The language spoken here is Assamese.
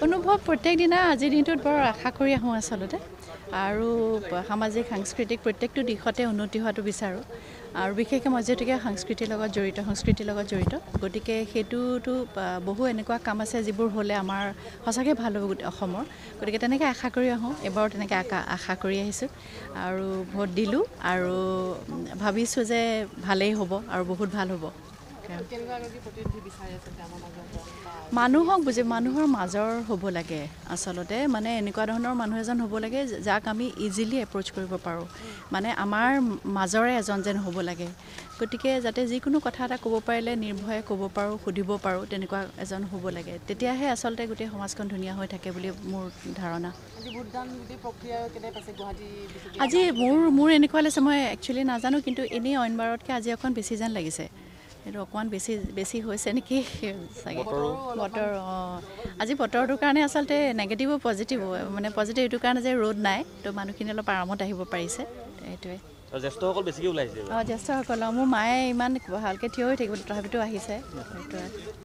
অনুভৱ প্ৰত্যেক দিনা আজিৰ দিনটোত বৰ আশা কৰি আহোঁ আচলতে আৰু সামাজিক সাংস্কৃতিক প্ৰত্যেকটো দিশতে উন্নতি হোৱাটো বিচাৰোঁ আৰু বিশেষকৈ মই যিহেতুকে সংস্কৃতিৰ লগত জড়িত গতিকে সেইটোতো বহু এনেকুৱা কাম আছে যিবোৰ হ'লে আমাৰ সঁচাকৈ ভাল হ'ব অসমৰ গতিকে তেনেকৈ আশা কৰি আহোঁ এবাৰো তেনেকৈ আশা কৰি আহিছোঁ আৰু ভোট দিলোঁ আৰু ভাবিছোঁ যে ভালেই হ'ব আৰু বহুত ভাল হ'ব মানুহৰ মাজৰ হ'ব লাগে আচলতে মানে এনেকুৱা ধৰণৰ মানুহ এজন হ'ব লাগে যাক আমি ইজিলি এপ্ৰ'চ কৰিব পাৰোঁ মানে আমাৰ মাজৰে এজন যেন হ'ব লাগে গতিকে যাতে যিকোনো কথা এটা ক'ব পাৰিলে নিৰ্ভয়ে ক'ব পাৰোঁ সুধিব পাৰোঁ তেনেকুৱা এজন হ'ব লাগে তেতিয়াহে আচলতে গোটেই সমাজখন ধুনীয়া হৈ থাকে বুলি মোৰ ধাৰণা আজি মোৰ এনেকুৱা লাগিছে মই একচুৱেলি নাজানো কিন্তু এনেই অইন বাৰতকৈ আজি অকণ বেছি যেন লাগিছে সেইটো অকণমান বেছি হৈছে নেকি চাগে বতৰ আজি বতৰটোৰ কাৰণে আচলতে নেগেটিভো পজিটিভো মানে পজিটিভ এইটো কাৰণে যে ৰ'দ নাই তো মানুহখিনি অলপ আৰামত আহিব পাৰিছে সেইটোৱে জ্যেষ্ঠসকল বেছিকৈ ওলাইছে জ্যেষ্ঠসকল মোৰ মায়ে ইমান ভালকৈ থিয় হৈ থাকিব তথাপিতো আহিছে সেইটোৱে